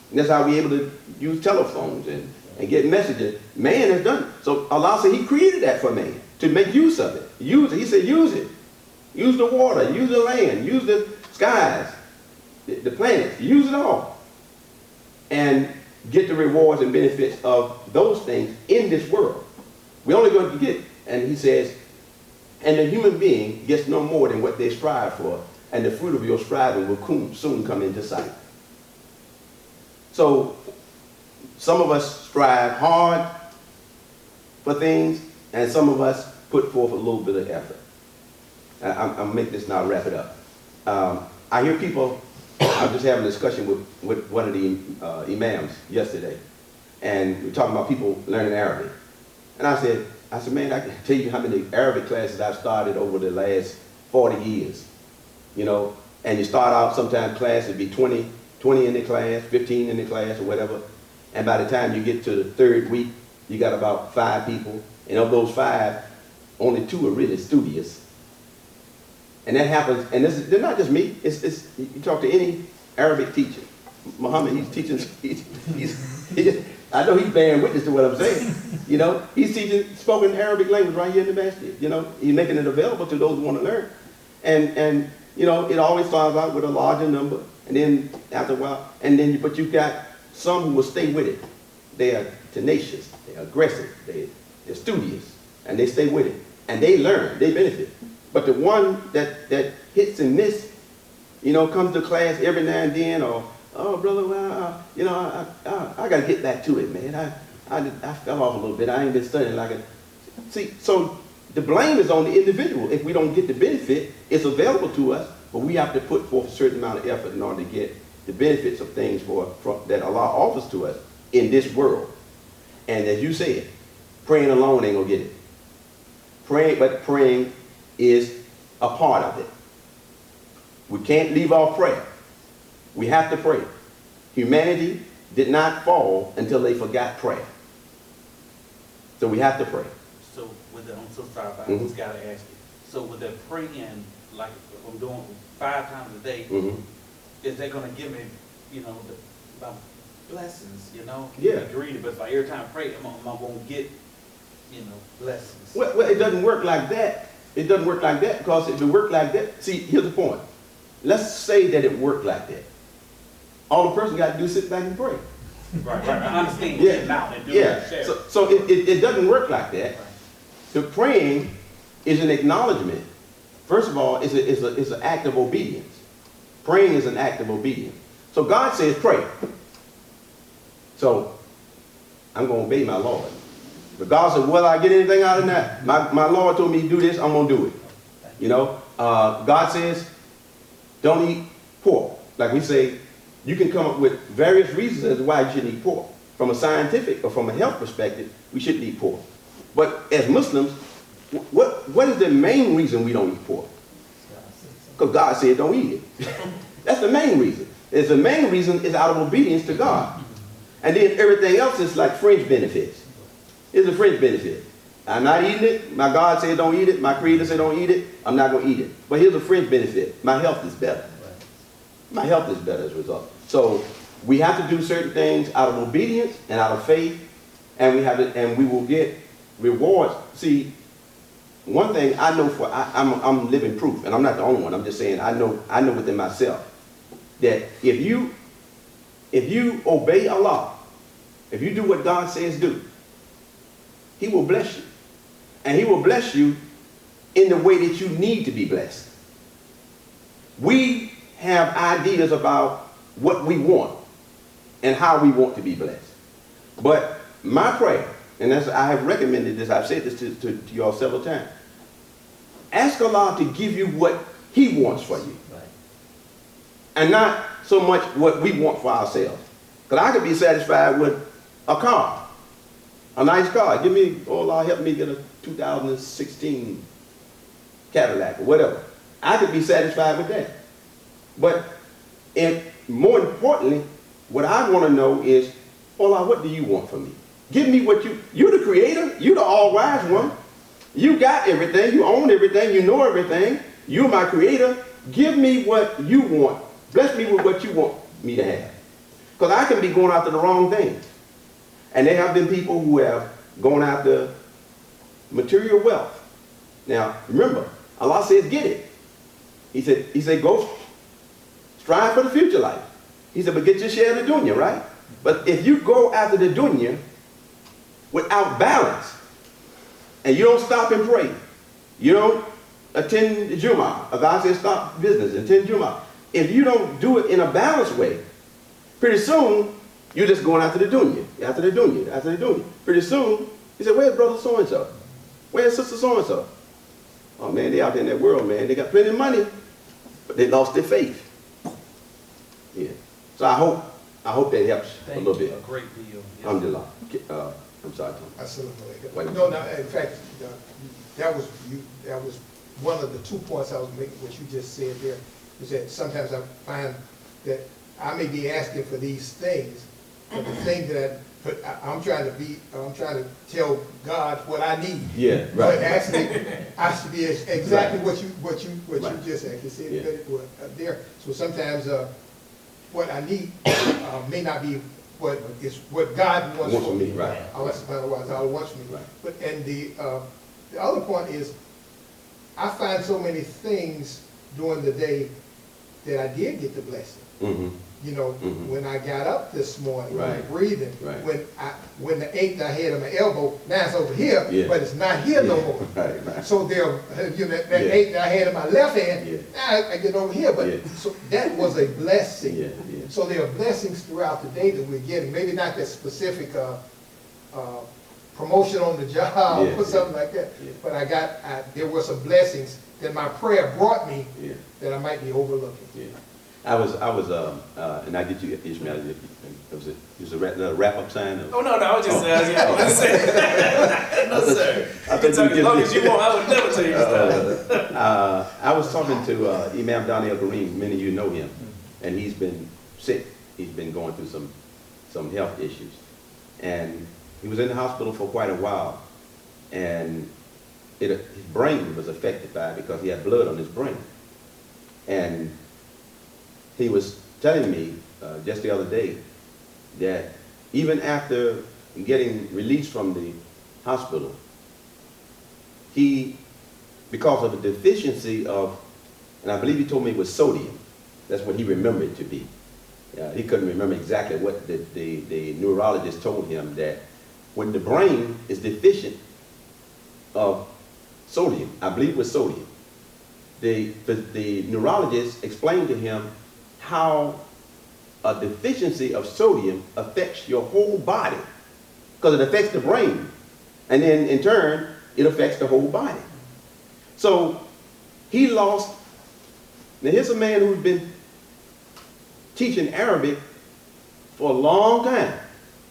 And that's how we're able to use telephones and get messages. Man has done it. So Allah said he created that for man, to make use of it. Use it. He said use it. Use the water, use the land, use the skies, the planets, use it all. And get the rewards and benefits of those things in this world. We're only going to get, and he says, and the human being gets no more than what they strive for, and the fruit of your striving will soon come into sight. So, some of us strive hard for things, and some of us put forth a little bit of effort. I'll make this now, wrap it up. I hear people, I was just having a discussion with one of the imams yesterday, and we were talking about people learning Arabic. And I said, man, I can tell you how many Arabic classes I've started over the last 40 years. And you start out, sometimes class would be 20 in the class, 15 in the class, or whatever. And by the time you get to the third week, you got about 5 people. And of those 5, only 2 are really studious. And that happens, and they're not just me. You talk to any Arabic teacher. Muhammad, he's teaching. I know he's bearing witness to what I'm saying. He's teaching spoken Arabic language right here in the Masjid. He's making it available to those who want to learn. And it always starts out with a larger number, and then after a while, but you've got some who will stay with it. They are tenacious, they're aggressive, they're studious, and they stay with it, and they learn, they benefit. But the one that hits and miss, comes to class every now and then, or, oh, brother, well, I got to get back to it, man. I fell off a little bit. I ain't been studying like it. See, so the blame is on the individual. If we don't get the benefit, it's available to us, but we have to put forth a certain amount of effort in order to get the benefits of things that Allah offers to us in this world. And as you said, praying alone ain't going to get it. Praying is a part of it. We can't leave off prayer. We have to pray. Humanity did not fall until they forgot prayer. So we have to pray. So I'm so sorry, but I just gotta ask you. So with the praying, like I'm doing 5 times a day, is that gonna give me, my blessings? Yeah. Agree, but if I every time I pray, I'm gonna get, blessings. Well, it doesn't work like that. It doesn't work like that, because if it worked like that, see, here's the point. Let's say that it worked like that. All the person got to do is sit back and pray. Right. I understand. Yeah. So it doesn't work like that. Right. The praying is an acknowledgement. First of all, it's an act of obedience. Praying is an act of obedience. So God says pray. So I'm going to obey my Lord. But God said, will I get anything out of that? My Lord told me to do this, I'm going to do it. God says, don't eat pork. Like we say, you can come up with various reasons as to why you shouldn't eat pork. From a scientific or from a health perspective, we shouldn't eat pork. But as Muslims, what is the main reason we don't eat pork? Because God said don't eat it. That's the main reason. The main reason is out of obedience to God. And then everything else is like fringe benefits. It's a fringe benefit. I'm not eating it. My God said don't eat it. My Creator said don't eat it. I'm not going to eat it. But here's a fringe benefit. My health is better. My health is better as a result. So we have to do certain things out of obedience and out of faith, and we will get rewards. See, one thing I know I'm living proof, and I'm not the only one. I'm just saying I know within myself that if you obey Allah if you do what God says do, he will bless you. And he will bless you in the way that you need to be blessed. We have ideas about what we want and how we want to be blessed. But my prayer, and as I have recommended this, I've said this to you all several times, ask Allah to give you what he wants for you. Right. And not so much what we want for ourselves. Because I could be satisfied with a car, a nice car. Give me, oh Allah, help me get a 2016 Cadillac or whatever. I could be satisfied with that. But more importantly, what I want to know is, Allah, what do you want from me? Give me what you're the creator, you're the all-wise one. You got everything, you own everything, you know everything. You're my creator. Give me what you want. Bless me with what you want me to have. Because I can be going after the wrong things. And there have been people who have gone after material wealth. Now, remember, Allah says get it. He said go strive for the future life. He said, but get your share of the dunya, right? But if you go after the dunya without balance, and you don't stop and pray, you don't attend Jummah, Allah says stop business, attend Jummah. If you don't do it in a balanced way, pretty soon, you're just going after the dunya, after the dunya, after the dunya. Pretty soon, he said, where's brother so-and-so? Where's sister so-and-so? Oh man, they out there in that world, man. They got plenty of money, but they lost their faith. Yeah. So I hope that helps a little bit. A great deal. Yes. Alhamdulillah. I'm sorry, Tom. Assalamualaikum. No, in fact, that was one of the 2 points I was making, what you just said there, is that sometimes I find that I may be asking for these things, but the thing that I'm trying to tell God what I need. Yeah, right. But actually, I should be exactly right. what you just actually said. Yeah. There. So sometimes what I need may not be what God wants for me. Right. Allah subhanahu wa ta'ala wants for me. Right. But and the other point is, I find so many things during the day that I did get the blessing. Mm-hmm. You know, Mm-hmm. when I got up this morning, when Right. I'm breathing, Right. when the ache I had in my elbow, now it's over here, Yeah. but it's not here no Yeah. more. Right, right. So that Yeah. ache that I had in my left hand, Yeah. now I get over here. But Yeah. so that was a blessing. Yeah, yeah. So there are blessings throughout the day that we're getting. Maybe not that specific promotion on the job Yeah, or something like that. yeah. But there were some blessings that my prayer brought me Yeah. that I might be overlooking. Yeah. I was, and I get you, Ismael, it was a wrap-up sign? Of, Oh, no, I was just asking. No, sir. I You can talk as long as you want. I would never tell you to stop. I was talking to Imam Daniel Kareem. Many of you know him, and he's been sick. He's been going through some health issues, and he was in the hospital for quite a while, and his brain was affected by it because he had blood on his brain, and he was telling me just the other day that even after getting released from the hospital, because of a deficiency of, and I believe he told me it was sodium, that's what he remembered to be. He couldn't remember exactly what the neurologist told him, that when the brain is deficient of sodium, I believe it was sodium, the neurologist explained to him how a deficiency of sodium affects your whole body, because it affects the brain, and then in turn it affects the whole body. So he lost. Now here's a man who's been teaching Arabic for a long time,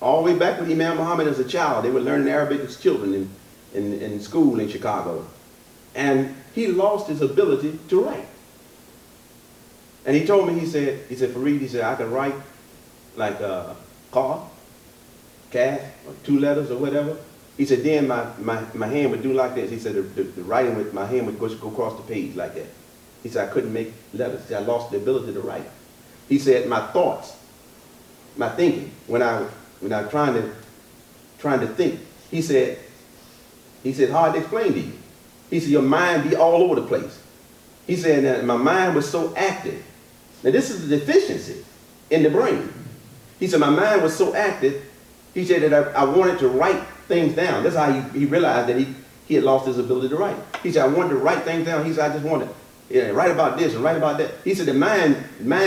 all the way back with Imam Muhammad as a child. They were learning Arabic as children in school in Chicago, and he lost his ability to write. And he told me, he said, Fareed, he said, I can write like car, calf, or 2 letters or whatever. He said, then my hand would do like this. He said, the writing with my hand would go across the page like that. He said, I couldn't make letters. He said, I lost the ability to write. He said, my thoughts, my thinking, when I trying to think, he said, hard to explain to you. He said, your mind be all over the place. He said, that my mind was so active. Now this is a deficiency in the brain. He said, my mind was so active He said that I wanted to write things down. That's how he realized that he had lost his ability to write. He said, I wanted to write things down. He said, I just wanted to write about this and write about that. He said the mind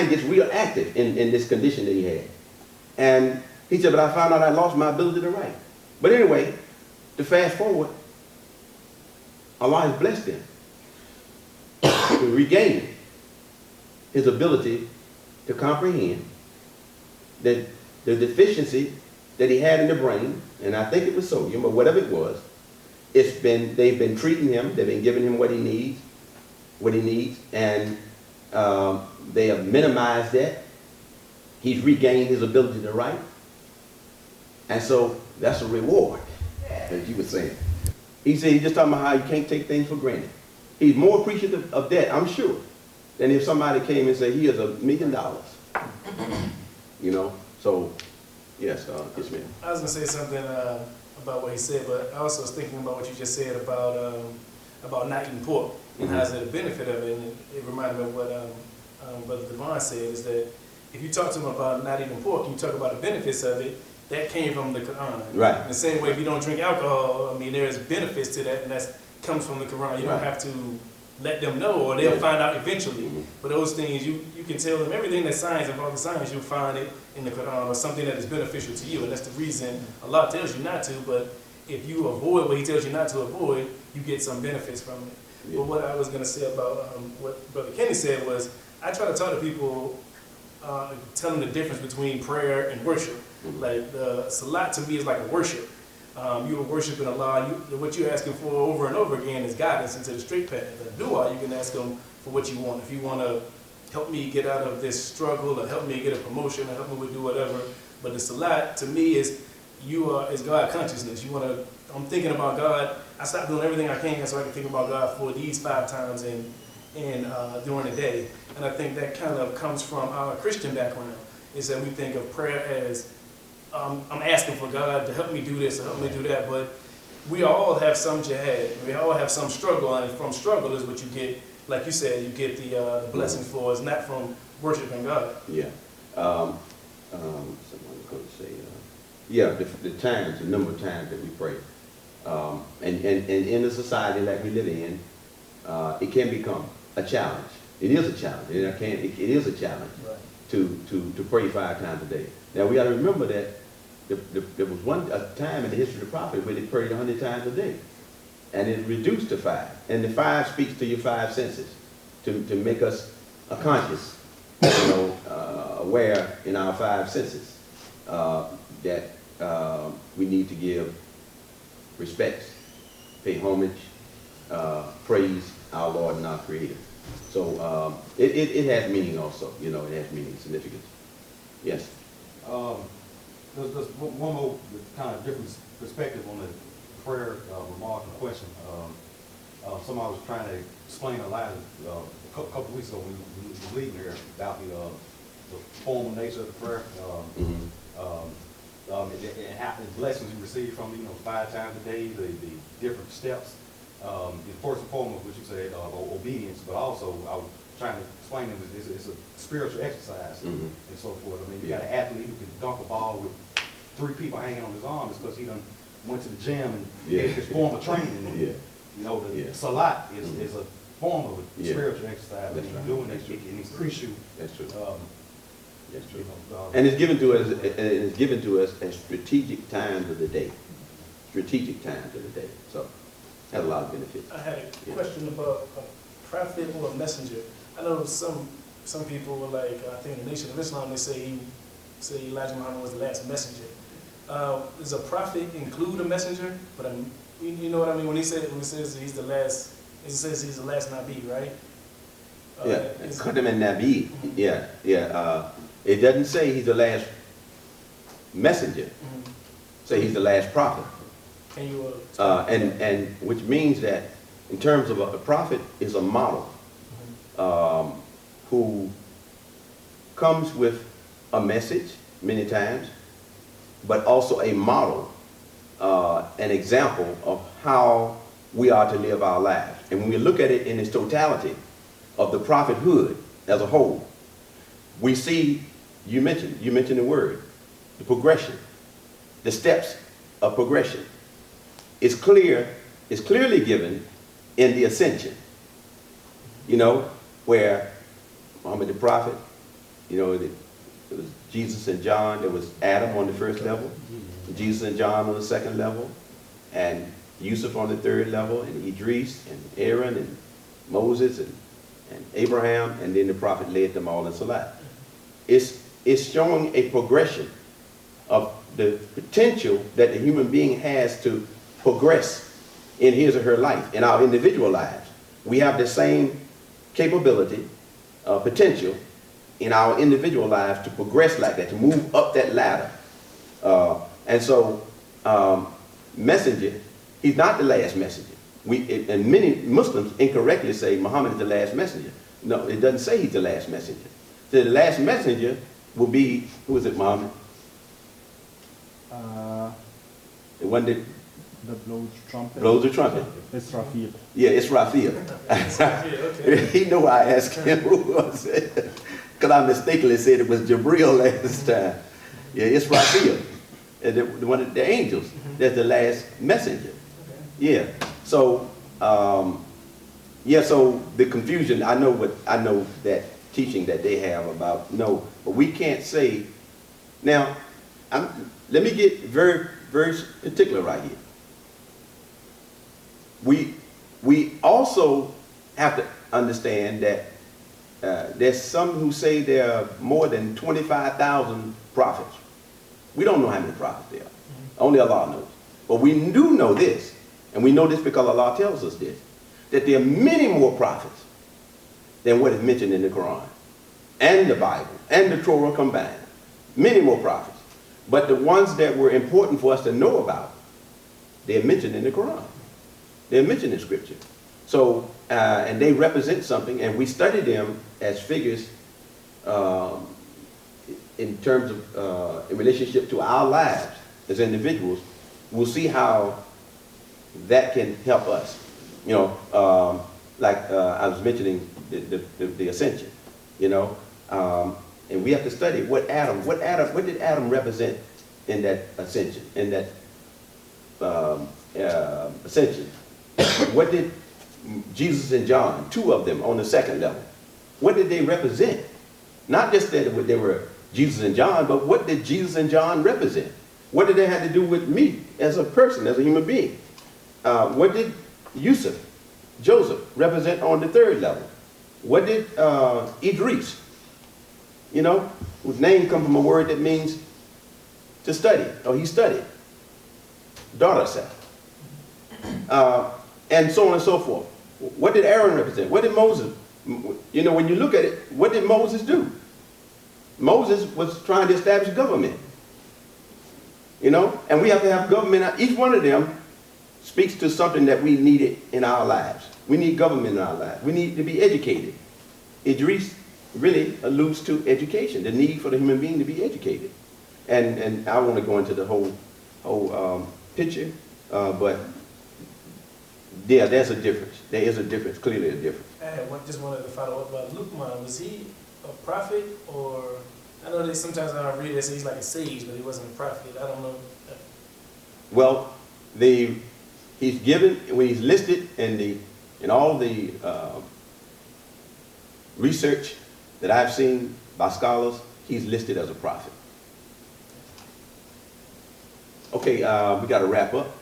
gets real active in this condition that he had. And he said, but I found out I lost my ability to write. But anyway, to fast forward, Allah has blessed him to regain his ability to comprehend that the deficiency that he had in the brain, and I think it was sodium or whatever it was, they've been treating him, they've been giving him what he needs, and they have minimized that. He's regained his ability to write. And so that's a reward, as you were saying. He said he's just talking about how you can't take things for granted. He's more appreciative of that, I'm sure, than if somebody came and said, here's $1 million. You know, so, yes, Ismael. I was going to say something about what he said, but I also was thinking about what you just said about not eating pork and how's it a benefit of it. And it reminded me of what Brother Devon said, is that if you talk to him about not eating pork and you talk about the benefits of it, that came from the Quran. Right. In the same way, if you don't drink alcohol, I mean, there's benefits to that, and that comes from the Quran. You don't have to let them know, or they'll find out eventually. But those things, you can tell them everything that's science, involving science, you'll find it in the Quran, or something that is beneficial to you. And that's the reason Allah tells you not to, but if you avoid what he tells you not to avoid, you get some benefits from it. Yeah. But what I was going to say about what Brother Kenny said was, I try to talk to people, tell them the difference between prayer and worship. Like the salat to me is like a worship. You are worshiping Allah. What you're asking for over and over again is guidance into the straight path. The dua, you can ask him for what you want. If you want to help me get out of this struggle, or help me get a promotion, or help me do whatever. But the salat to me is God consciousness. I'm thinking about God. I stopped doing everything I can so I can think about God for these 5 times during the day. And I think that kind of comes from our Christian background, is that we think of prayer as I'm asking for God to help me do this or help me do that, but we all have some jihad. We all have some struggle, and from struggle is what you get, like you said, you get the blessings for. It's not from worshiping God. Yeah. Someone was going to say, the number of times that we pray. And in a society like we live in, it can become a challenge. It is a challenge. It is a challenge to pray 5 times a day. Now we got to remember that there was a time in the history of the prophet where they prayed 100 times a day, and it reduced to 5. And the 5 speaks to your 5 senses, to make us conscious, aware in our 5 senses that we need to give respects, pay homage, praise our Lord and our Creator. So it has meaning also, it has meaning, significance. Yes. There's one more kind of different perspective on the prayer remark and question. Somebody was trying to explain a lot a couple of weeks ago when we were leading here about the formal nature of the prayer. And how the blessings you receive from 5 times a day, the different steps. First and foremost, what you said, obedience, but also I was trying to explain it, it's a spiritual exercise and so forth. I mean, you got an athlete who can dunk a ball with 3 people hanging on his arm. It's because he done went to the gym and did his form of training. The salat is a form of a spiritual exercise. That's right. Doing it, it increase you. That's true. That's true. And it's given to us at strategic times of the day. Strategic times of the day. So has a lot of benefits. I had a question about a prophet or a messenger. I know some people were like, I think in the Nation of Islam, they say Elijah Muhammad was the last messenger. Does a prophet include a messenger? But you know what I mean when he says he's the last. It says he's the last Nabi, right? Khatam and Nabi. It doesn't say he's the last messenger. Say he's the last prophet. Can you? And which means that in terms of a prophet is a model who comes with a message many times, but also a model, an example of how we are to live our lives. And when we look at it in its totality of the prophethood as a whole, we see, you mentioned the word, the progression the steps of progression. It's clearly given in the ascension, you know, where Muhammad the prophet, you know, it was Jesus and John. There was Adam on the first level, Jesus and John on the second level, and Yusuf on the third level, and Idris and Aaron and Moses and Abraham, and then the prophet led them all in Salat. It's showing a progression of the potential that the human being has to progress in his or her life, in our individual lives. We have the same capability, potential in our individual lives to progress like that, to move up that ladder. And so, messenger, he's not the last messenger. And many Muslims incorrectly say Muhammad is the last messenger. No, it doesn't say he's the last messenger. So the last messenger will be, who is it, Muhammad? The one that blows trumpet. blows the trumpet. It's Rafiq. Yeah, it's Rafiq. Okay. He knew I asked him who was it. Because I mistakenly said it was Jabril last time. Yeah, it's Rafiq. The one of the angels. That's the last messenger. Yeah. So, yeah, so the confusion, I know that teaching that they have about, no, but we can't say, now, let me get very, very particular right here. We also have to understand that there's some who say there are more than 25,000 prophets. We don't know how many prophets there are. Only Allah knows. But we do know this, and we know this because Allah tells us this, that there are many more prophets than what is mentioned in the Quran and the Bible and the Torah combined. Many more prophets. But the ones that were important for us to know about, they're mentioned in the Quran. They're mentioned in Scripture. So, and they represent something, and we study them as figures in terms of, in relationship to our lives as individuals. We'll see how that can help us. You know, like I was mentioning the ascension, you know, and we have to study what did Adam represent in that ascension, in that ascension? What did Jesus and John, two of them on the second level, what did they represent? Not just that they were Jesus and John, but what did Jesus and John represent? What did they have to do with me as a person, as a human being? What did Joseph represent on the third level? What did Idris, you know, whose name comes from a word that means to study, or he studied, Darasa, and so on and so forth. What did Aaron represent? What did Moses, you know, when you look at it, what did Moses do? Moses was trying to establish government, you know, and we have to have government. Each one of them speaks to something that we needed in our lives. We need government in our lives. We need to be educated. Idris really alludes to education, the need for the human being to be educated. And I want to go into the whole picture, but yeah, there's a difference. There is a difference, clearly a difference. I just wanted to follow up about Luqman. Was he a prophet, or I know that sometimes when I read it, he's like a sage, but he wasn't a prophet. I don't know. Well, he's given, when he's listed in all the research that I've seen by scholars, he's listed as a prophet. Okay, we got to wrap up.